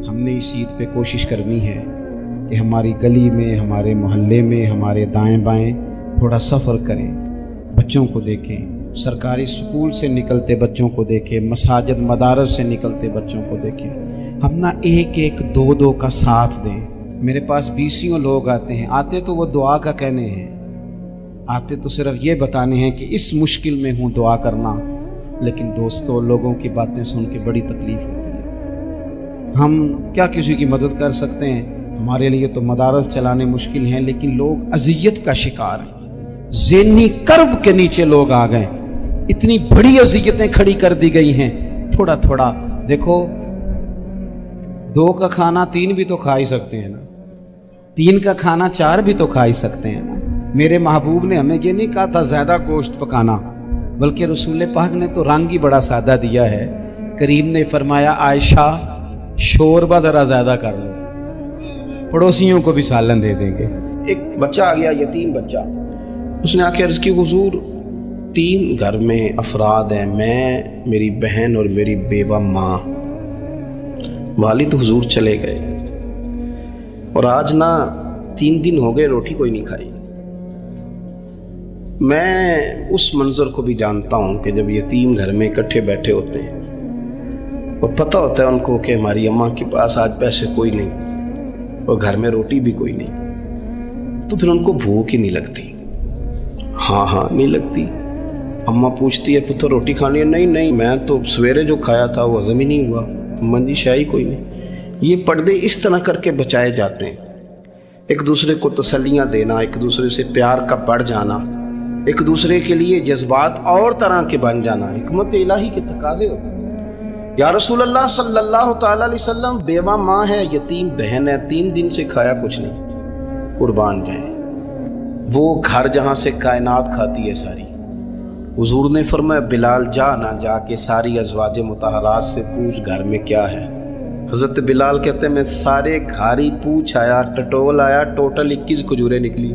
ہم نے اس عید پہ کوشش کرنی ہے کہ ہماری گلی میں، ہمارے محلے میں، ہمارے دائیں بائیں تھوڑا سفر کریں، بچوں کو دیکھیں، سرکاری سکول سے نکلتے بچوں کو دیکھیں، مساجد مدارس سے نکلتے بچوں کو دیکھیں۔ ہم نہ ایک ایک دو دو کا ساتھ دیں۔ میرے پاس بیسیوں لوگ آتے ہیں، آتے تو وہ دعا کا کہنے ہیں، آتے تو صرف یہ بتانے ہیں کہ اس مشکل میں ہوں دعا کرنا، لیکن دوستوں لوگوں کی باتیں سن کے بڑی تکلیف ہوتی ہے۔ ہم کیا کسی کی مدد کر سکتے ہیں؟ ہمارے لیے تو مدارس چلانے مشکل ہیں، لیکن لوگ اذیت کا شکار ہیں، ذہنی کرب کے نیچے لوگ آ گئے، اتنی بڑی اذیتیں کھڑی کر دی گئی ہیں۔ تھوڑا تھوڑا دیکھو، 2 کا کھانا 3 بھی تو کھا ہی سکتے ہیں نا، 3 کا کھانا 4 بھی تو کھا ہی سکتے ہیں نا۔ میرے محبوب نے ہمیں یہ نہیں کہا تھا زیادہ گوشت پکانا، بلکہ رسول پاک نے تو رنگ ہی بڑا سادہ دیا ہے۔ کریم نے فرمایا عائشہ شوربہ ذرا زیادہ کر لو، پڑوسیوں کو بھی سالن دے دیں گے۔ ایک بچہ آ گیا، یتیم بچہ، اس نے آ کے عرض کی حضور 3 گھر میں افراد ہیں، میں، میری بہن اور میری بیوہ ماں، والد حضور چلے گئے اور آج نہ 3 دن ہو گئے روٹی کوئی نہیں کھائی۔ میں اس منظر کو بھی جانتا ہوں کہ جب یتیم گھر میں اکٹھے بیٹھے ہوتے ہیں اور پتہ ہوتا ہے ان کو کہ ہماری اماں کے پاس آج پیسے کوئی نہیں اور گھر میں روٹی بھی کوئی نہیں، تو پھر ان کو بھوک ہی نہیں لگتی۔ ہاں نہیں لگتی۔ اماں پوچھتی ہے پتر روٹی کھانی ہے؟ نہیں میں تو سویرے جو کھایا تھا وہ ہضم ہی نہیں ہوا، اماں جی شاہی کوئی نہیں۔ یہ پردے اس طرح کر کے بچائے جاتے ہیں، ایک دوسرے کو تسلیاں دینا، ایک دوسرے سے پیار کا بڑھ جانا، ایک دوسرے کے لیے جذبات اور طرح کے بن جانا، حکمت الہی کے تقاضے ہوتے ہیں۔ یا رسول اللہ صلی اللہ تعالی علیہ وسلم بیوہ ماں ہے، یتیم بہن ہے، 3 دن سے کھایا کچھ نہیں، قربان جائیں۔ وہ گھر جہاں سے کائنات کھاتی ہے ساری، حضور نے فرمایا بلال جا کے ساری ازواج مطہرات سے پوچھ گھر میں کیا ہے۔ حضرت بلال کہتے ہیں میں سارے گھر ہی پوچھ آیا، ٹٹول آیا، ٹوٹل 21 کھجوریں نکلی۔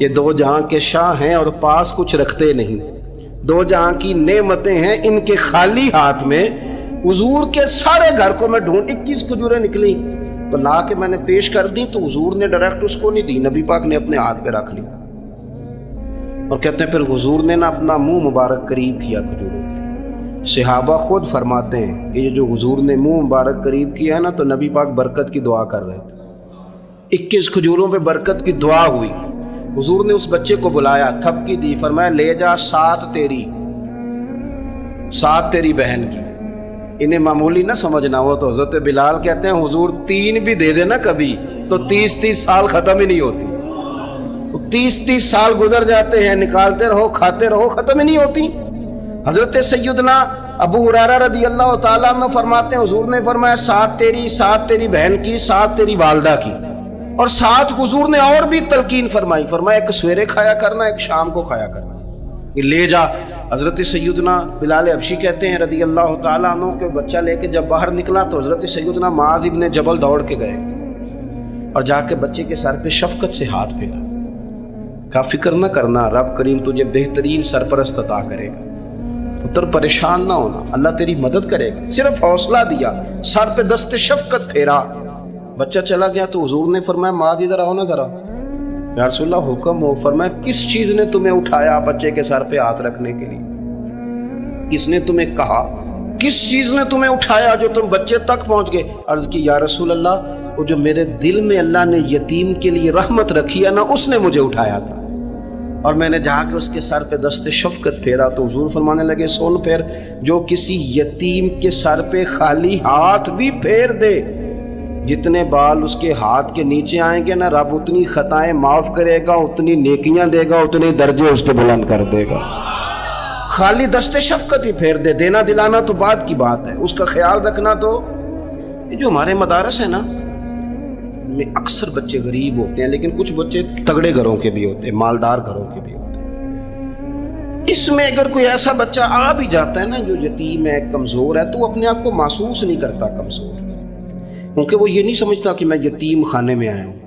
یہ 2 جہاں کے شاہ ہیں اور پاس کچھ رکھتے نہیں، 2 جہاں کی نعمتیں ہیں، ان کے خالی ہاتھ میں حضور کے سارے گھر کو میں ڈھونڈ 21 کھجوریں نکلی تو لا کے میں نے پیش کر دی، تو حضور نے ڈائریکٹ اس کو نہیں دی، نبی پاک نے اپنے ہاتھ پہ رکھ لی اور کہتے ہیں پھر حضور نے نا اپنا منہ مبارک قریب کیا کھجوروں کے۔ صحابہ خود فرماتے ہیں کہ یہ جو حضور نے منہ مبارک قریب کیا ہے نا، تو نبی پاک برکت کی دعا کر رہے تھے، 21 کھجوروں پہ برکت کی دعا ہوئی۔ حضور نے اس بچے کو بلایا، تھپکی دی، فرمایا لے جا 7 تیری، 7 تیری بہن کی۔ انہیں معمولی نہ سمجھنا ہو تو حضرت بلال کہتے ہیں حضور 3 بھی دے دینا کبھی تو 30 سال ختم ہی نہیں ہوتی، 30 سال گزر جاتے ہیں، نکالتے رہو کھاتے رہو، ختم ہی نہیں ہوتی۔ حضرت سیدنا ابو ہریرہ رضی اللہ تعالیٰ عنہ فرماتے ہیں حضور نے فرمایا 7 تیری، 7 تیری بہن کی، 7 تیری والدہ کی، اور 7 حضور نے اور بھی تلقین فرمائی، فرمایا ایک سویرے کھایا کرنا، ایک شام کو کھایا کرنا، یہ لے جا۔ حضرت سیدنا بلال حبشی کہتے ہیں رضی اللہ تعالیٰ عنہ کہ بچہ لے کے جب باہر نکلا تو حضرت سیدنا معاذ ابن جبل دوڑ کے گئے اور جا کے بچے کے سر پہ شفقت سے ہاتھ پھیرا، کا فکر نہ کرنا، رب کریم تجھے بہترین سرپرست عطا کرے گا، پتر پریشان نہ ہونا، اللہ تیری مدد کرے گا۔ صرف حوصلہ دیا، سر پہ دست شفقت پھیرا، بچہ چلا گیا تو حضور نے فرمایا معاذ ادھر آؤ نا ذرا۔ یا رسول اللہ حکم ہو۔ فرمایا کس چیز نے تمہیں اٹھایا بچے کے سر پہ ہاتھ رکھنے کے لیے؟ کس نے تمہیں کہا؟ کس چیز نے تمہیں اٹھایا جو تم بچے تک پہنچ گئے؟ عرض کی یا رسول اللہ وہ جو میرے دل میں اللہ نے یتیم کے لیے رحمت رکھی ہے نا، اس نے مجھے اٹھایا تھا، اور میں نے جا کے اس کے سر پہ دست شفقت پھیرا تو حضور فرمانے لگے سن پھر، جو کسی یتیم کے سر پہ خالی ہاتھ بھی پھیر دے، جتنے بال اس کے ہاتھ کے نیچے آئیں گے نا، رب اتنی خطائیں معاف کرے گا، اتنی نیکیاں دے گا، اتنے درجے اس کے بلند کر دے گا۔ خالی دست شفقت ہی پھیر دے، دینا دلانا تو بعد کی بات ہے، اس کا خیال رکھنا تو۔ یہ جو ہمارے مدارس ہیں نا، میں اکثر بچے غریب ہوتے ہیں، لیکن کچھ بچے تگڑے گھروں کے بھی ہوتے ہیں، مالدار گھروں کے بھی ہوتے ہیں۔ اس میں اگر کوئی ایسا بچہ آ بھی جاتا ہے نا جو یتیم ہے، کمزور ہے، تو وہ اپنے آپ کو محسوس نہیں کرتا کمزور، کیونکہ وہ یہ نہیں سمجھتا کہ میں یتیم خانے میں آیا ہوں۔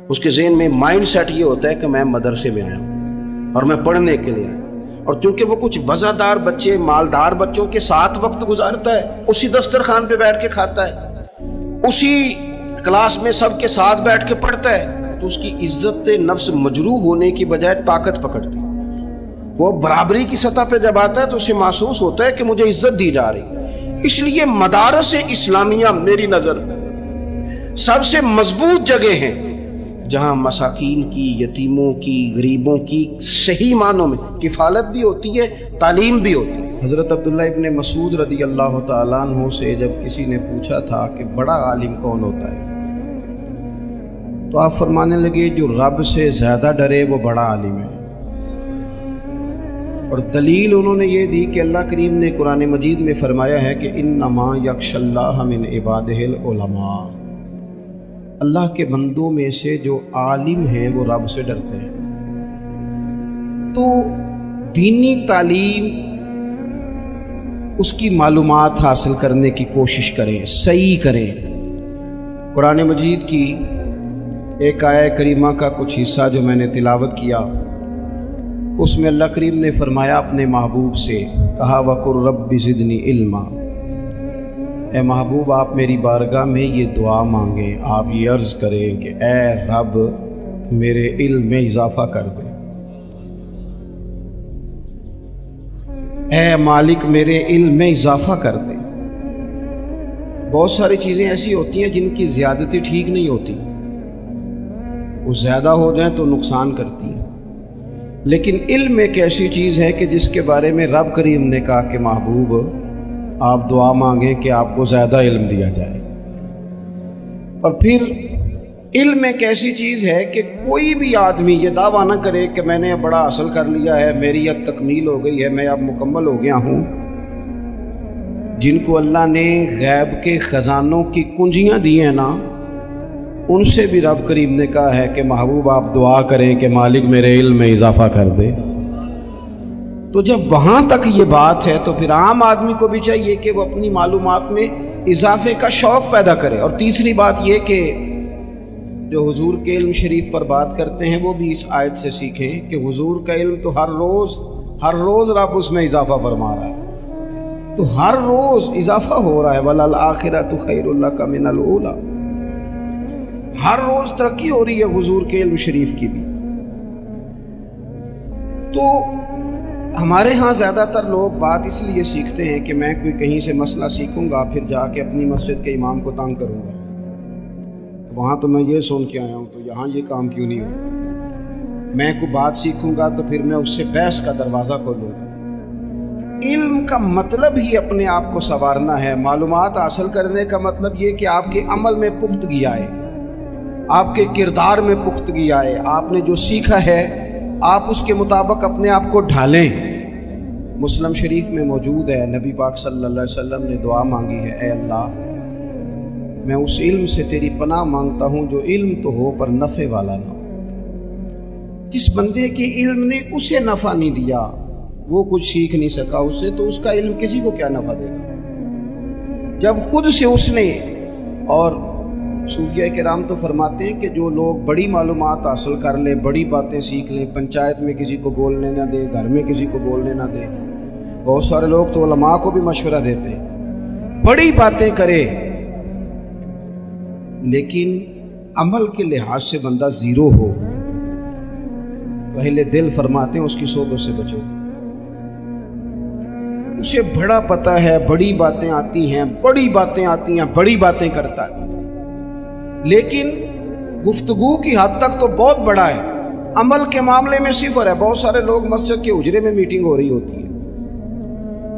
اس کے ذہن میں مائنڈ سیٹ یہ ہوتا ہے کہ میں مدرسے میں آیا ہوں اور میں پڑھنے کے لیے آیا ہوں، اور چونکہ وہ کچھ وزادار بچے، مالدار بچوں کے ساتھ وقت گزارتا ہے، اسی دسترخوان پہ بیٹھ کے کھاتا ہے، اسی کلاس میں سب کے ساتھ بیٹھ کے پڑھتا ہے تو اس کی عزت نفس مجروح ہونے کی بجائے طاقت پکڑتی. وہ برابری کی سطح پہ جب آتا ہے تو اسے محسوس ہوتا ہے کہ مجھے عزت دی جا رہی. اس لیے مدارس اسلامیہ میری نظر سب سے مضبوط جگہ ہیں جہاں مساکین کی، یتیموں کی، غریبوں کی صحیح معنوں میں کفالت بھی ہوتی ہے، تعلیم بھی ہوتی ہے. حضرت عبداللہ ابن مسعود رضی اللہ تعالیٰ عنہ سے جب کسی نے پوچھا تھا کہ بڑا عالم کون ہوتا ہے تو آپ فرمانے لگے جو رب سے زیادہ ڈرے وہ بڑا عالم ہے. اور دلیل انہوں نے یہ دی کہ اللہ کریم نے قرآن مجید میں فرمایا ہے کہ انما یخشی اللہ من عبادہ العلماء، اللہ کے بندوں میں سے جو عالم ہیں وہ رب سے ڈرتے ہیں. تو دینی تعلیم، اس کی معلومات حاصل کرنے کی کوشش کریں، صحیح کریں. قرآن مجید کی ایک آیہ کریمہ کا کچھ حصہ جو میں نے تلاوت کیا، اس میں اللہ کریم نے فرمایا اپنے محبوب سے، کہا وَقُلْ رَبِّ زِدْنِي عِلْمًا، اے محبوب آپ میری بارگاہ میں یہ دعا مانگیں، آپ یہ عرض کریں کہ اے رب میرے علم میں اضافہ کر دے، اے مالک میرے علم میں اضافہ کر دے. بہت ساری چیزیں ایسی ہوتی ہیں جن کی زیادتی ٹھیک نہیں ہوتی، وہ زیادہ ہو جائیں تو نقصان کرتی ہیں. لیکن علم ایک ایسی چیز ہے کہ جس کے بارے میں رب کریم نے کہا کہ محبوب آپ دعا مانگیں کہ آپ کو زیادہ علم دیا جائے. اور پھر علم ایک ایسی چیز ہے کہ کوئی بھی آدمی یہ دعویٰ نہ کرے کہ میں نے بڑا حاصل کر لیا ہے، میری اب تکمیل ہو گئی ہے، میں اب مکمل ہو گیا ہوں. جن کو اللہ نے غیب کے خزانوں کی کنجیاں دی ہیں نا، ان سے بھی رب کریم نے کہا ہے کہ محبوب آپ دعا کریں کہ مالک میرے علم میں اضافہ کر دے. تو جب وہاں تک یہ بات ہے تو پھر عام آدمی کو بھی چاہیے کہ وہ اپنی معلومات میں اضافے کا شوق پیدا کرے. اور تیسری بات یہ کہ جو حضور کے علم شریف پر بات کرتے ہیں وہ بھی اس آیت سے سیکھیں کہ حضور کا علم تو ہر روز رب اس میں اضافہ فرما رہا ہے، تو ہر روز اضافہ ہو رہا ہے. وَلَلْآخِرَةُ خَيْرٌ لَكَ مِنَ الْأُولَىٰ، ہر روز ترقی ہو رہی ہے حضور کے علم شریف کی بھی. تو ہمارے ہاں زیادہ تر لوگ بات اس لیے سیکھتے ہیں کہ میں کوئی کہیں سے مسئلہ سیکھوں گا پھر جا کے اپنی مسجد کے امام کو تنگ کروں گا، وہاں تو میں یہ سن کے آیا ہوں تو یہاں یہ کام کیوں نہیں ہو. میں کوئی بات سیکھوں گا تو پھر میں اس سے بحث کا دروازہ کھولوں گا. علم کا مطلب ہی اپنے آپ کو سنوارنا ہے. معلومات حاصل کرنے کا مطلب یہ کہ آپ کے عمل میں پختگی آئے، آپ کے کردار میں پختگی آئے، آپ نے جو سیکھا ہے آپ اس کے مطابق اپنے آپ کو ڈھالیں. مسلم شریف میں موجود ہے، نبی پاک صلی اللہ علیہ وسلم نے دعا مانگی ہے، اے اللہ میں اس علم سے تیری پناہ مانگتا ہوں جو علم تو ہو پر نفع والا نہ ہو. جس بندے کے علم نے اسے نفع نہیں دیا، وہ کچھ سیکھ نہیں سکا اس سے، تو اس کا علم کسی کو کیا نفع دے گا. جب خود سے اس نے، اور صوفیہ کرام تو فرماتے ہیں کہ جو لوگ بڑی معلومات حاصل کر لیں، بڑی باتیں سیکھ لیں، پنچایت میں کسی کو بولنے نہ دے، گھر میں کسی کو بولنے نہ دے. بہت سارے لوگ تو علماء کو بھی مشورہ دیتے ہیں، بڑی باتیں کرے لیکن عمل کے لحاظ سے بندہ زیرو ہو تو اہل دل فرماتے ہیں اس کی صحبت سے بچو. اسے بڑا پتہ ہے، بڑی باتیں آتی ہیں، بڑی باتیں آتی ہیں، بڑی باتیں کرتا ہے، لیکن گفتگو کی حد تک تو بہت بڑا ہے، عمل کے معاملے میں صفر ہے. بہت سارے لوگ مسجد کے حجرے میں میٹنگ ہو رہی ہوتی ہے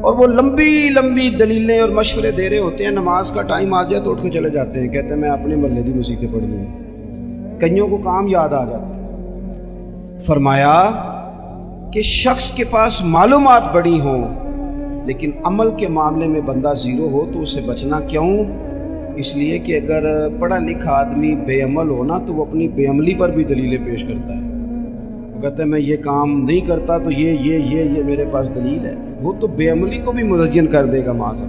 اور وہ لمبی لمبی دلیلیں اور مشورے دے رہے ہوتے ہیں، نماز کا ٹائم آ جائے تو اٹھ کے چلے جاتے ہیں، کہتے ہیں میں اپنے محلے کی مسیتیں پڑھ لوں. کئیوں کو کام یاد آ جاتا ہے. فرمایا کہ شخص کے پاس معلومات بڑی ہوں لیکن عمل کے معاملے میں بندہ زیرو ہو تو اسے بچنا کیوں؟ اس لیے کہ اگر پڑھا لکھا آدمی بے عمل ہونا تو وہ اپنی بے عملی پر بھی دلیلیں پیش کرتا ہے. وہ کہتا ہے میں یہ کام نہیں کرتا تو یہ میرے پاس دلیل ہے. وہ تو بے عملی کو بھی مزین کر دے گا معاذ.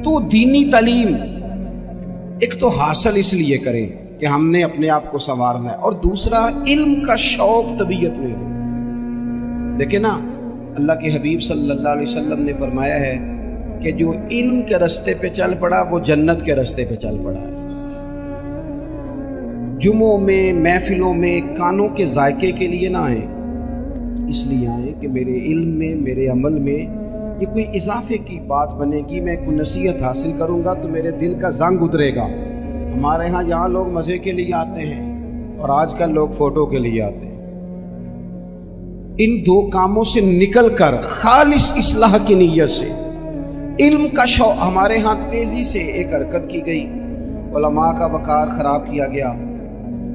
تو دینی تعلیم ایک تو حاصل اس لیے کریں کہ ہم نے اپنے آپ کو سنوارنا ہے، اور دوسرا علم کا شوق طبیعت میں ہو. دیکھیں نا، اللہ کے حبیب صلی اللہ علیہ وسلم نے فرمایا ہے کہ جو علم کے راستے پہ چل پڑا وہ جنت کے راستے پہ چل پڑا ہے۔ جمعوں میں، محفلوں میں کانوں کے ذائقے کے لیے نہ آئیں، اس لیے آئیں کہ میرے علم میں، میرے عمل میں یہ کوئی اضافے کی بات بنے گی، میں کوئی نصیحت حاصل کروں گا تو میرے دل کا زنگ اترے گا۔ ہمارے ہاں یہاں لوگ مزے کے لیے آتے ہیں اور آج کل لوگ فوٹو کے لیے آتے ہیں۔ ان دو کاموں سے نکل کر خالص اصلاح کی نیت سے علم کا شوق ہمارے ہاں تیزی سے ایک حرکت کی گئی، علماء کا وقار خراب کیا گیا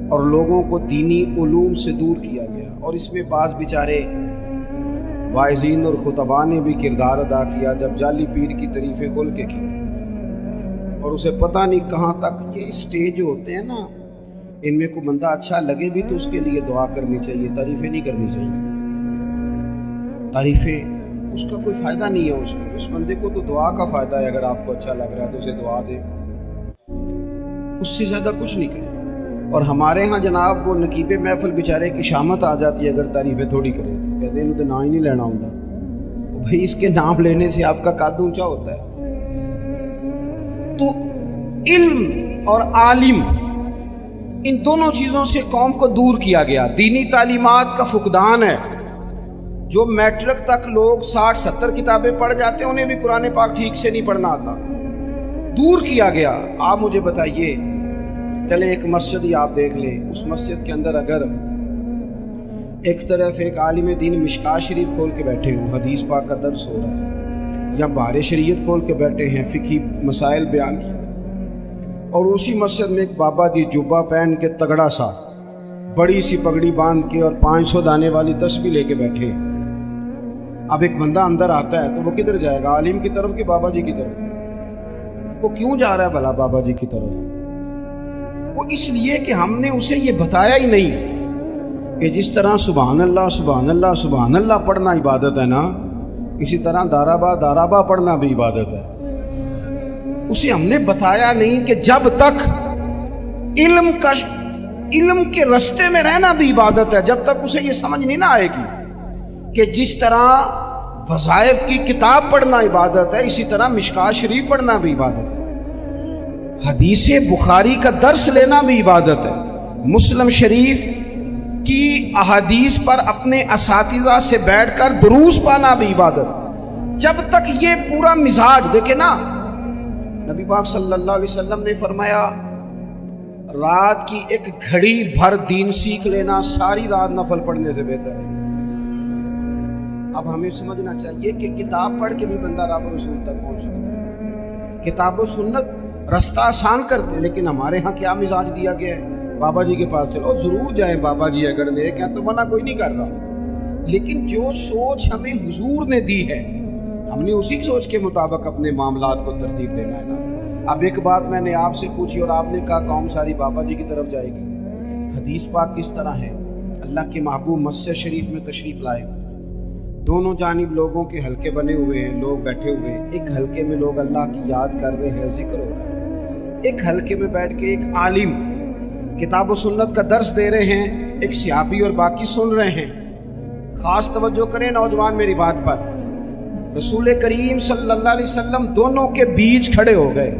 اور لوگوں کو دینی علوم سے دور کیا گیا، اور اس میں بعض بیچارے واعظین اور خطباء نے بھی کردار ادا کیا جب جعلی پیر کی تعریفیں کھول کے کی، اور اسے پتہ نہیں کہاں تک یہ اسٹیج ہوتے ہیں نا، ان میں کوئی بندہ اچھا لگے بھی تو اس کے لیے دعا کرنی چاہیے، تعریفیں نہیں کرنی چاہیے۔ تعریفیں اس کا کوئی فائدہ نہیں ہے، اس بندے کو تو دعا کا فائدہ ہے، اگر آپ کو اچھا لگ رہا ہے تو اسے دعا دے، اس سے زیادہ کچھ نہیں کرے۔ اور ہمارے ہاں جناب وہ نقیب محفل بیچارے کی شامت آ جاتی ہے اگر تعریفیں تھوڑی کرے تو کہتے ہیں انہوں تو نام ہی نہیں لینا ہوتا، بھائی اس کے نام لینے سے آپ کا قد اونچا ہوتا ہے۔ تو علم اور عالم ان دونوں چیزوں سے قوم کو دور کیا گیا، دینی تعلیمات کا فقدان ہے۔ جو میٹرک تک لوگ 60-70 کتابیں پڑھ جاتے ہیں انہیں بھی قرآن پاک ٹھیک سے نہیں پڑھنا آتا، دور کیا گیا۔ آپ مجھے بتائیے، چلے ایک مسجد ہی آپ دیکھ لیں، اس مسجد کے اندر اگر ایک طرف ایک عالم دین مشکاہ شریف کھول کے بیٹھے ہوں، حدیث پاک کا درس ہو رہا ہے، یا بہار شریعت کھول کے بیٹھے ہیں، فقہی مسائل بیان کی، اور اسی مسجد میں ایک بابا جی جبہ پہن کے تگڑا سا بڑی سی پگڑی باندھ کے اور 500 دانے والی تسبیح لے کے بیٹھے، اب ایک بندہ اندر آتا ہے تو وہ کدھر جائے گا، عالم کی طرف کہ بابا جی کی طرف؟ وہ کیوں جا رہا ہے بھلا بابا جی کی طرف؟ وہ اس لیے کہ ہم نے اسے یہ بتایا ہی نہیں کہ جس طرح سبحان اللہ سبحان اللہ سبحان اللہ پڑھنا عبادت ہے نا، اسی طرح دارابا پڑھنا بھی عبادت ہے۔ اسے ہم نے بتایا نہیں کہ جب تک علم کے راستے میں رہنا بھی عبادت ہے، جب تک اسے یہ سمجھ نہیں نہ آئے گی کہ جس طرح وظائف کی کتاب پڑھنا عبادت ہے اسی طرح مشکاہ شریف پڑھنا بھی عبادت ہے، حدیث بخاری کا درس لینا بھی عبادت ہے، مسلم شریف کی احادیث پر اپنے اساتذہ سے بیٹھ کر دروس پانا بھی عبادت ہے۔ جب تک یہ پورا مزاج دیکھیں نا، نبی پاک صلی اللہ علیہ وسلم نے فرمایا رات کی ایک گھڑی بھر دین سیکھ لینا ساری رات نفل پڑھنے سے بہتر ہے۔ اب ہمیں سمجھنا چاہیے کہ کتاب پڑھ کے بھی بندہ رب رسول تک پہنچ سکتا ہے، کتاب و سنت رستہ آسان کرتے، لیکن ہمارے ہاں کیا مزاج دیا گیا ہے، بابا جی کے پاس چلو، ضرور جائیں بابا جی اگر نیک ہیں تو منع کوئی نہیں کر رہا، لیکن جو سوچ ہمیں حضور نے دی ہے ہم نے اسی سوچ کے مطابق اپنے معاملات کو ترتیب دینا ہے نا۔ اب ایک بات میں نے آپ سے پوچھی اور آپ نے کہا قوم ساری بابا جی کی طرف جائے گی، حدیث پاک کس طرح ہے؟ اللہ کے محبوب مسجد شریف میں تشریف لائے، دونوں جانب لوگوں کے حلقے بنے ہوئے ہیں، لوگ بیٹھے ہوئے ہیں، ایک حلقے میں لوگ اللہ کی یاد کر رہے ہیں، ذکر ہو رہا ہے، ایک حلقے میں بیٹھ کے ایک عالم کتاب و سنت کا درس دے رہے ہیں، ایک صحابی اور باقی سن رہے ہیں۔ خاص توجہ کریں نوجوان میری بات پر، رسول کریم صلی اللہ علیہ وسلم دونوں کے بیچ کھڑے ہو گئے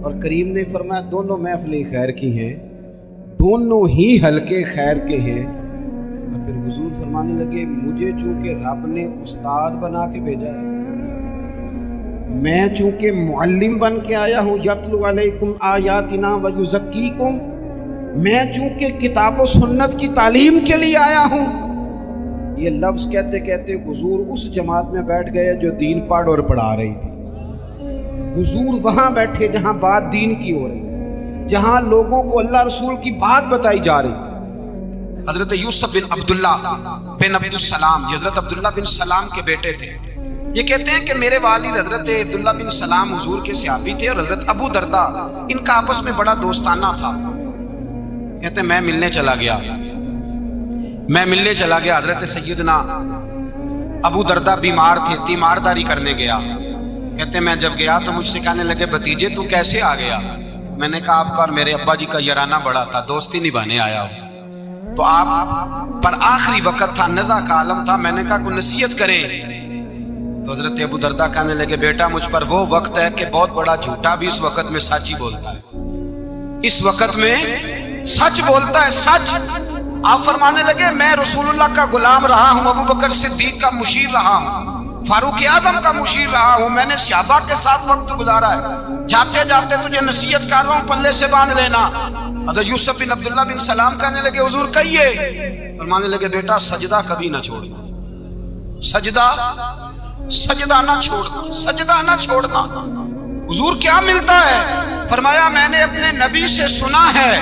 اور کریم نے فرمایا دونوں محفلیں خیر کی ہیں، دونوں ہی حلقے خیر کے ہیں، اور پھر حضور فرمانے لگے مجھے چونکہ رب نے استاد بنا کے بھیجا ہے، میں چونکہ معلم بن کے آیا ہوں، یتلو علیکم آیاتنا ویزکیکم، میں چونکہ کتاب و سنت کی تعلیم کے لیے آیا ہوں۔ یہ لفظ کہتے کہتے حضور اس جماعت میں بیٹھ گئے جو دین پڑھ اور پڑھا رہی تھی، حضور وہاں بیٹھے جہاں بات دین کی ہو رہی، جہاں لوگوں کو اللہ رسول کی بات بتائی جا رہی۔ حضرت یوسف بن عبداللہ بن عبد السلام، یہ حضرت عبداللہ بن سلام کے بیٹے تھے، یہ کہتے ہیں کہ میرے والد حضرت عبداللہ بن سلام حضور کے صحابی تھے، اور حضرت ابو درداء ان کا آپس میں بڑا دوستانہ تھا۔ کہتے ہیں میں ملنے چلا گیا، حضرت سیدنا ابو درداء بیمار تھے، تیمارداری کرنے گیا۔ کہتے ہیں میں جب گیا تو مجھ سے کہنے لگے بھتیجے تو کیسے آ گیا؟ میں نے کہا آپ کا اور میرے ابا جی کا یارانہ بڑا تھا، دوستی نبھانے آیا ہوں، تو آپ پر آخری وقت تھا، نزع کا عالم تھا، میں نے کہا کوئی نصیحت کریں۔ تو حضرت ابو دردہ کہنے لگے بیٹا مجھ پر وہ وقت ہے کہ بہت بڑا جھوٹا بھی اس وقت میں سچ ہی بولتا ہے، اس وقت میں سچ بولتا ہے، سچ۔ آپ فرمانے لگے میں رسول اللہ کا غلام رہا ہوں، ابو بکر صدیق کا مشیر رہا ہوں، فاروق اعظم کا مشیر رہا ہوں، میں نے صحابہ کے ساتھ وقت گزارا ہے، جاتے جاتے تجھے نصیحت کر رہا ہوں پلے سے باندھ لینا۔ حضرت یوسف بن عبداللہ بن سلام کہنے لگے حضور کہیے، فرمانے لگے بیٹا سجدہ کبھی نہ چھوڑنا، سجدہ نہ چھوڑنا، سجدہ نہ چھوڑنا۔ حضور کیا ملتا ہے؟ فرمایا میں نے اپنے نبی سے سنا ہے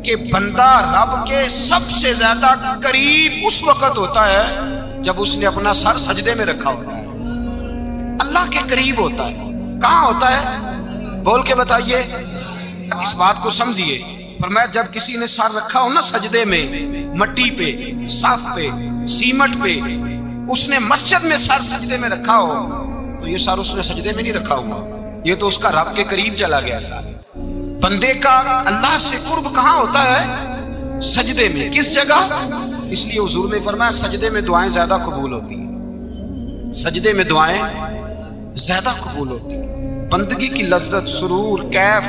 کہ بندہ رب کے سب سے زیادہ قریب اس وقت ہوتا ہے جب اس نے اپنا سر سجدے میں رکھا ہوتا ہے، اللہ کے قریب ہوتا ہے۔ کہاں ہوتا ہے؟ بول کے بتائیے، اس بات کو سمجھیے۔ فرمایا جب کسی نے سر رکھا ہو نا سجدے میں، مٹی پہ، صاف پہ، سیمٹ پہ، اس نے مسجد میں سر سجدے میں رکھا ہو تو یہ سر اس نے سجدے میں نہیں رکھا ہوا، یہ تو اس کا رب کے قریب چلا گیا سر۔ بندے کا اللہ سے قرب کہاں ہوتا ہے؟ سجدے میں۔ کس جگہ؟ اس لیے حضور نے فرمایا سجدے میں دعائیں زیادہ قبول ہوتی ہیں، سجدے میں دعائیں زیادہ قبول ہوتی ہیں۔ بندگی کی لذت، سرور، کیف،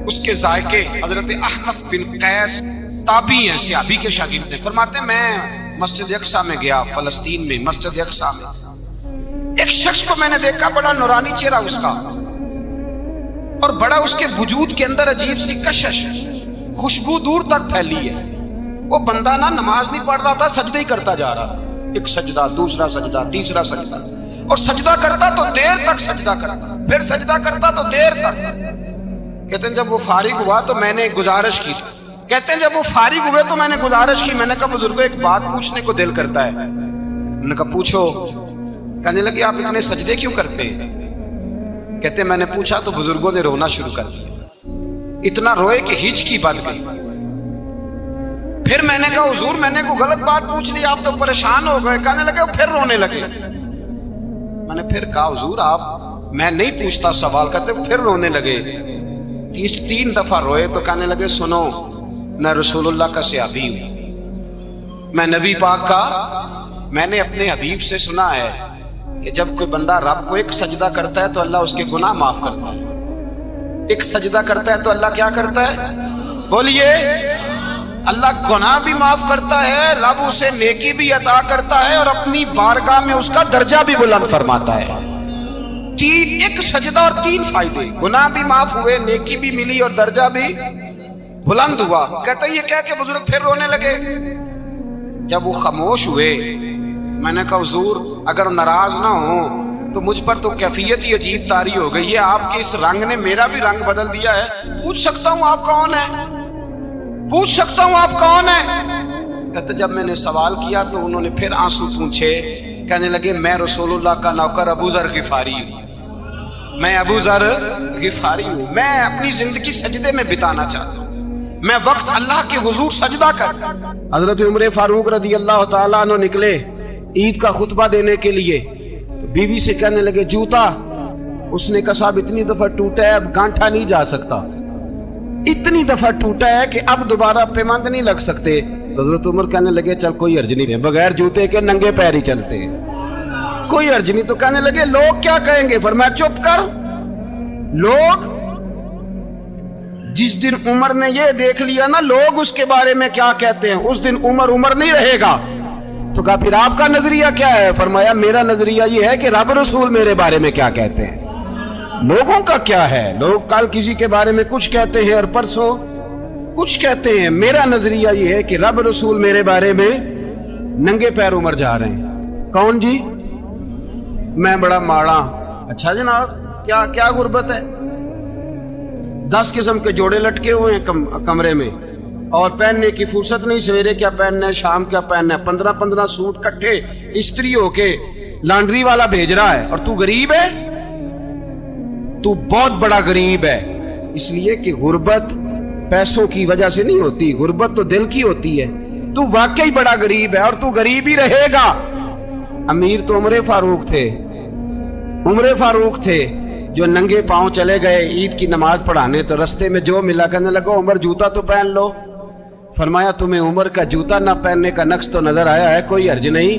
اس کے ذائقے۔ حضرت احنف بن قیس تابعی ہیں، صحابی کے شاگرد ہیں، فرماتے میں مسجد اقصی میں گیا، فلسطین میں مسجد اقصی میں، ایک شخص کو میں نے دیکھا، بڑا نورانی چہرہ اس کا، اور بڑا اس کے وجود کے اندر عجیب سی کشش، خوشبو دور تک پھیلی ہے۔ وہ بندہ نا نماز نہیں پڑھ رہا تھا، سجدے ہی کرتا جا رہا، ایک سجدہ، دوسرا سجدہ، تیسرا سجدہ، اور سجدہ کرتا تو دیر تک سجدہ کرتا، پھر سجدہ کرتا تو دیر تک۔ کہتے ہیں جب وہ فارغ ہوا تو میں نے گزارش کی، کہتے ہیں جب وہ فارغ ہوئے تو میں نے گزارش کی، میں نے کہا بزرگوں ایک بات پوچھنے کو دل کرتا ہے۔ انہوں نے کہا پوچھو۔ کہنے لگے آپ اتنے سجدے کیوں کرتے ہیں؟ کہتے ہیں میں نے پوچھا تو بزرگوں نے رونا شروع کر دیا، اتنا روئے کہ ہچکی بند گئی۔ پھر میں نے کہا حضور میں نے کوئی غلط بات پوچھ لی، آپ تو پریشان ہو گئے؟ کہنے لگے پھر رونے لگے۔ میں نے پھر کہا حضور آپ، میں نہیں پوچھتا سوال کرتے، پھر رونے لگے، 3 دفعہ روئے تو کہنے لگے سنو میں رسول اللہ کا صحابی ہوں، میں نبی پاک کا، میں نے اپنے حبیب سے سنا ہے کہ جب کوئی بندہ رب کو ایک سجدہ کرتا ہے تو اللہ اس کے گناہ معاف کرتا ہے، ایک سجدہ کرتا ہے تو اللہ کیا کرتا ہے؟ بولیے، اللہ گناہ بھی معاف کرتا ہے، رب اسے نیکی بھی عطا کرتا ہے، اور اپنی بارگاہ میں اس کا درجہ بھی بلند فرماتا ہے۔ ایک سجدہ اور 3 فائدے، گناہ بھی معاف ہوئے، نیکی بھی ملی، اور درجہ بھی بلند ہوا۔ کہتا یہ کہہ کے بزرگ پھر رونے لگے۔ جب وہ خاموش ہوئے میں نے کہا حضور اگر ناراض نہ ہو تو مجھ پر تو کیفیت ہی عجیب طاری ہو گئی ہے، آپ کے اس رنگ نے میرا بھی رنگ بدل دیا ہے، پوچھ سکتا ہوں آپ کون ہیں؟ پوچھ سکتا ہوں آپ کون ہیں؟ کہتے جب میں نے سوال کیا تو انہوں نے پھر آنسو پوچھے، کہنے لگے میں رسول اللہ کا نوکر ابو ذر غفاری ہوں، میں ابو ذر غفاری ہوں، میں اپنی زندگی سجدے میں بتانا چاہتا ہوں، میں وقت اللہ کے حضور سجدہ کر۔ حضرت عمر فاروق رضی اللہ تعالیٰ عنہ نکلے عید کا خطبہ دینے کے لیے، تو بیوی سے کہنے لگے جوتا، اس نے کہا صاحب اتنی دفعہ ٹوٹا ہے اب گانٹھا نہیں جا سکتا، اتنی دفعہ ٹوٹا ہے کہ اب دوبارہ پیمند نہیں لگ سکتے۔ حضرت عمر کہنے لگے چل کوئی حرج نہیں ہے، بغیر جوتے کے ننگے پیر ہی چلتے ہیں، کوئی حرج نہیں۔ تو کہنے لگے لوگ کیا کہیں گے؟ فرمایا چپ کر، لوگ جس دن عمر نے یہ دیکھ لیا نا لوگ اس کے بارے میں کیا کہتے ہیں، اس دن عمر عمر نہیں رہے گا۔ تو کہا پھر آپ کا نظریہ کیا ہے؟ فرمایا میرا نظریہ یہ ہے کہ رب رسول میرے بارے میں کیا کہتے ہیں، لوگوں کا کیا ہے؟ لوگ کل کسی کے بارے میں کچھ کہتے ہیں اور پرسوں کچھ کہتے ہیں، میرا نظریہ یہ ہے کہ رب رسول میرے بارے میں ننگے پیر عمر جا رہے ہیں۔ کون جی؟ میں بڑا ماڑا۔ اچھا جناب کیا کیا غربت ہے؟ 10 قسم کے جوڑے لٹکے ہوئے ہیں کمرے میں، اور پہننے کی فرصت نہیں، سویرے کیا پہننا ہے، شام کیا پہننا ہے، 15 سوٹ کٹھے استری ہو کے لانڈری والا بھیج رہا ہے، اور تو غریب ہے، تو بہت بڑا غریب ہے۔ اس لیے کہ غربت پیسوں کی وجہ سے نہیں ہوتی، غربت تو دل کی ہوتی ہے۔ تو واقعی بڑا غریب ہے اور تو غریب ہی رہے گا۔ امیر تو عمر فاروق تھے، عمر فاروق تھے جو ننگے پاؤں چلے گئے عید کی نماز پڑھانے، تو رستے میں جو ملا کہنے لگا عمر جوتا تو پہن لو۔ فرمایا تمہیں عمر کا جوتا نہ پہننے کا نقص تو نظر آیا ہے، کوئی حرج نہیں،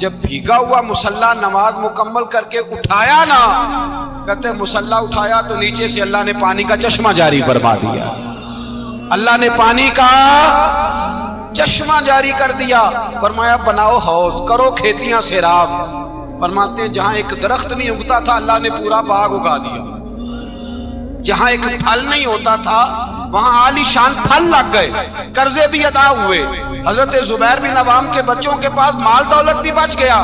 جب بھیگا ہوا مصلی نماز مکمل کر کے اٹھایا نا، کہتے مصلی اٹھایا تو نیچے سے اللہ نے پانی کا چشمہ جاری فرما دیا، اللہ نے پانی کا چشمہ جاری کر دیا۔ فرمایا بناؤ حوض، کرو کھیتیاں سیراب۔ فرماتے جہاں ایک درخت نہیں اگتا تھا اللہ نے پورا باغ اگا دیا، جہاں ایک پھل نہیں ہوتا تھا وہاں عالی شان پھل لگ گئے، قرضے بھی ادا ہوئے۔ حضرت زبیر بن عوام کے بچوں کے پاس مال دولت بھی بچ گیا۔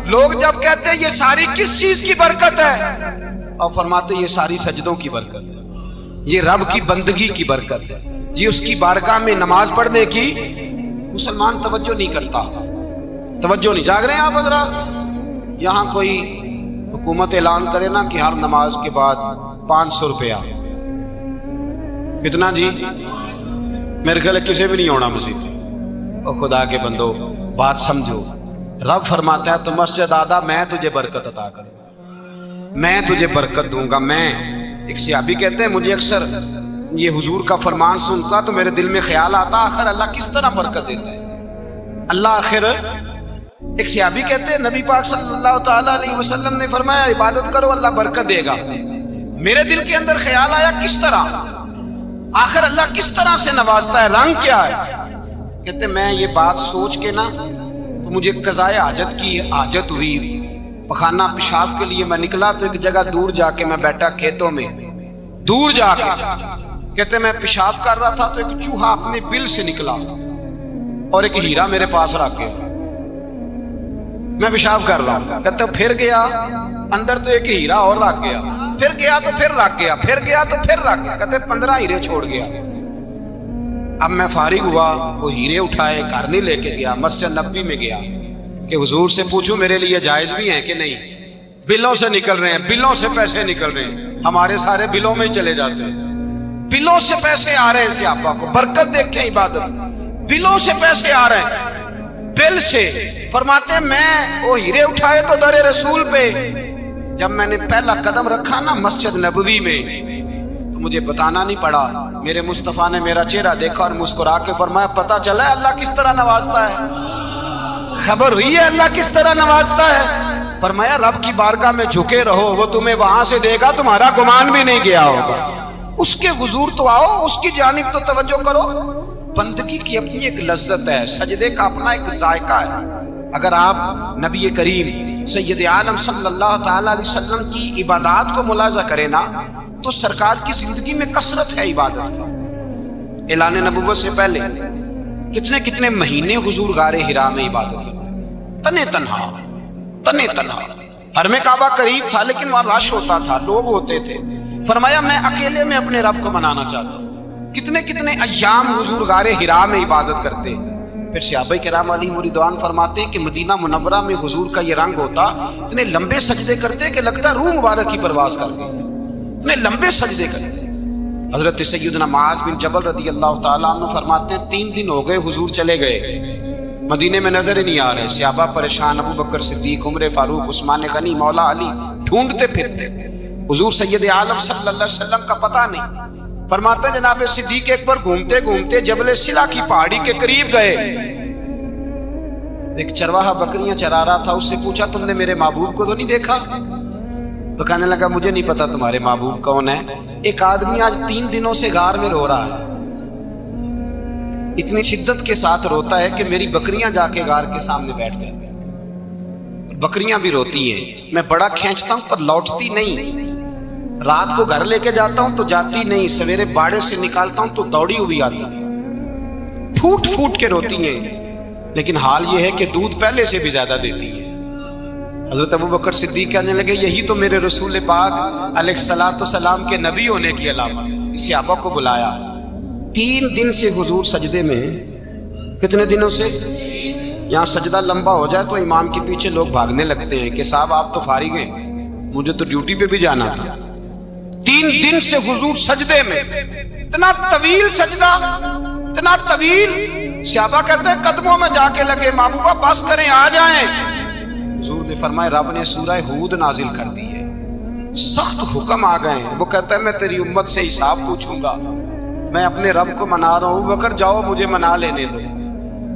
لوگ جب کہتے ہیں یہ ساری کس چیز کی برکت ہے، اور فرماتے یہ ساری سجدوں کی برکت ہے، یہ رب کی بندگی کی برکت ہے، یہ اس کی بارگاہ میں نماز پڑھنے کی۔ مسلمان توجہ نہیں کرتا، توجہ نہیں۔ جاگ رہے ہیں آپ حضرات؟ یہاں کوئی حکومت اعلان کرے نا کہ ہر نماز کے بعد 500 روپیہ، کتنا جی؟ میرے خیال کسی بھی نہیں ہونا مسجد۔ اور خدا کے بندو بات سمجھو، رب فرماتا ہے تو مسجد آدھا میں تجھے برکت عطا کروں گا، میں تجھے برکت دوں گا۔ میں ایک صحابی کہتے ہیں مجھے اکثر یہ حضور کا فرمان سنتا تو میرے دل میں خیال آتا آخر اللہ کس طرح برکت دیتا ہے اللہ آخر۔ ایک صحابی کہتے ہیں نبی پاک صلی اللہ تعالی علیہ وسلم نے فرمایا عبادت کرو اللہ برکت دے گا۔ میرے دل کے اندر خیال آیا کس طرح، آخر اللہ کس طرح سے نوازتا ہے، رنگ کیا ہے؟ کہتے میں یہ بات سوچ کے نا تو مجھے قضائے حاجت کی حاجت ہوئی، پخانہ پیشاب کے لیے میں نکلا تو ایک جگہ دور جا کے میں بیٹھا کھیتوں میں، دور جا کے کہتے میں پیشاب کر رہا تھا تو ایک چوہا اپنے بل سے نکلا اور ایک ہیرا میرے پاس رکھ گیا۔ میں پیشاب کر رہا ہوں، کہتے پھر گیا اندر تو ایک ہیرا اور رکھ گیا، پھر گیا تو پھر رکھ گیا، پھر گیا تو پھر رکھ گیا، کہتے 15 ہیرے چھوڑ گیا۔ اب میں فارغ ہوا، وہ ہیرے اٹھائے گھر نہیں لے کے گیا، مسجد نبوی میں گیا کہ حضور سے پوچھوں میرے لیے جائز بھی ہیں کہ نہیں؟ بلوں سے نکل رہے ہیں، بلوں سے پیسے نکل رہے ہیں، ہمارے سارے بلوں میں چلے جاتے ہیں، بلوں سے پیسے آ رہے ہیں صحابہ کو، برکت دیکھیں عبادت، بلوں سے پیسے آ رہے ہیں، بل سے۔ فرماتے ہیں میں وہ ہیرے اٹھائے تو در رسول پہ، جب میں نے پہلا قدم رکھا نا مسجد نبوی میں تو مجھے بتانا نہیں پڑا، میرے مصطفیٰ نے میرا چہرہ دیکھا اور مسکرا کے فرمایا پتہ چلا ہے اللہ کس طرح نوازتا ہے، خبر ہوئی ہے اللہ کس طرح نوازتا ہے؟ فرمایا رب کی بارگاہ میں جھکے رہو، وہ تمہیں وہاں سے دے گا تمہارا گمان بھی نہیں گیا ہوگا۔ اس کے حضور تو آؤ، اس کی جانب تو توجہ کرو۔ بندگی کی اپنی ایک لذت ہے، سجدے کا اپنا ایک ذائقہ ہے۔ اگر آپ نبی کریم سید عالم صلی اللہ تعالی علیہ وسلم کی عبادات کو ملاحظہ کریں نا تو سرکار کی زندگی میں کثرت ہے عبادت کا۔ اعلان نبوت سے پہلے کتنے کتنے مہینے حضور غار حرا میں عبادت کرتے، تنے تنہا۔ حرم کعبہ قریب تھا لیکن وہاں رش ہوتا تھا، لوگ ہوتے تھے۔ فرمایا میں اکیلے میں اپنے رب کو منانا چاہتا ہوں۔ کتنے کتنے ایام حضور غار حرا میں عبادت کرتے۔ پھر صحابہ کرام علیہم رضوان فرماتے کہ مدینہ منورہ میں حضور کا یہ رنگ ہوتا، اتنے لمبے سجدے کرتے کہ لگتا روح مبارک کی پرواز کر گئی، اتنے لمبے سجدے کرتے۔ حضرت سیدنا معاذ بن جبل رضی اللہ تعالیٰ عنہ فرماتے ہیں 3 دن ہو گئے حضور چلے گئے، مدینے میں نظر ہی نہیں آ رہے۔ صحابہ پریشان، ابو بکر صدیق، عمر فاروق، عثمان غنی، مولا علی ڈھونڈتے پھرتے، حضور سید عالم صلی اللہ علیہ وسلم کا پتہ نہیں۔ فرماتے جناب صدیق اکبر گھومتے گھومتے جبل سلا کی پہاڑی کے قریب گئے، ایک چرواہا بکریاں چرا رہا تھا، اس سے پوچھا تم نے میرے محبوب کو تو نہیں دیکھا؟ تو کہنے لگا مجھے نہیں پتا تمہارے محبوب کون ہے۔ ایک آدمی آج 3 دنوں سے غار میں رو رہا ہے، اتنی شدت کے ساتھ روتا ہے کہ میری بکریاں جا کے غار کے سامنے بیٹھ جاتی ہیں، بکریاں بھی روتی ہیں، میں بڑا کھینچتا ہوں پر لوٹتی نہیں، رات کو گھر لے کے جاتا ہوں تو جاتی نہیں، سویرے باڑے سے نکالتا ہوں تو دوڑی ہوئی آتی، پھوٹ پھوٹ کے روتی ہیں، لیکن حال یہ ہے کہ دودھ پہلے سے بھی زیادہ دیتی ہے۔ حضرت ابو بکر صدیق کہنے لگے یہی تو میرے رسول پاک علیہ الصلوۃ والسلام کے نبی ہونے کی علامت۔ صحابہ کو بلایا، 3 دن سے حضور سجدے میں، کتنے دنوں سے؟ یہاں سجدہ لمبا ہو جائے تو امام کے پیچھے لوگ بھاگنے لگتے ہیں کہ صاحب آپ تو فارغ ہیں، مجھے تو ڈیوٹی پہ بھی جانا تھا۔ 3 دن سے حضور سجدے میں، اتنا طویل سجدہ، اتنا طویل۔ صحابہ کہتے ہیں قدموں میں جا کے لگے، محبوبہ بس کریں آ جائیں۔ حضور نے فرمایا رب نے سورہ ہود نازل کر دی ہے، سخت حکم آ گئے ہیں۔ وہ کہتا ہے میں تیری امت سے حساب پوچھوں گا، میں اپنے رب کو منا رہا ہوں، بکر جاؤ مجھے منا لینے دو۔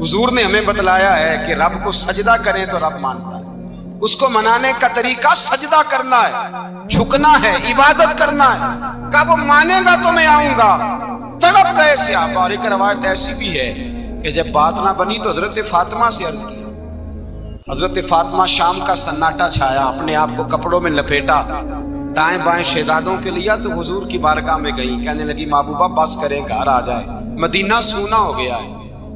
حضور نے ہمیں بتلایا ہے کہ رب کو سجدہ کریں تو رب مانتا ہے. اس کو منانے کا طریقہ سجدہ کرنا ہے، جھکنا ہے، عبادت کرنا ہے. کہا وہ مانے گا تو میں آؤں گا. تڑپ گئے صحابہ. اور ایک روایت ایسی بھی ہے کہ جب بات نہ بنی تو حضرت فاطمہ سے عرض کی. حضرت فاطمہ شام کا سناٹا چھایا، اپنے آپ کو کپڑوں میں لپیٹا، دائیں بائیں شہزادوں کے لیا تو حضور کی بارگاہ میں گئی. کہنے لگی محبوبہ بس کریں، گھر آ جائے، مدینہ سونا ہو گیا ہے.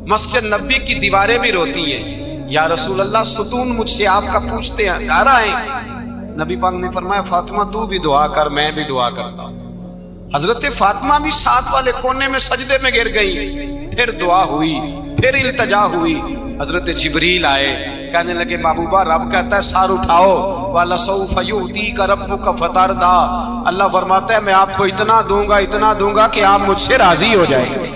مسجد نبی کی دیواریں بھی روتی ہیں. یا رسول اللہ ستون مجھ سے آپ کا پوچھتے ہیں، گھر آئیں. نبی پاک نے فرمایا فاطمہ تو بھی دعا کر، میں بھی دعا کرتا ہوں. حضرت فاطمہ بھی ساتھ والے کونے میں سجدے میں گر گئی. پھر دعا ہوئی، پھر التجا ہوئی. حضرت جبریل آئے، کہنے لگے محبوبہ رب کہتا ہے سار اٹھاؤ، وَلَسَوْفَ يُؤْتِيكَ رَبُّكَ فَتَرْضَىٰ. اللہ فرماتا ہے میں آپ کو اتنا دوں گا کہ آپ مجھ سے راضی ہو جائیں گے.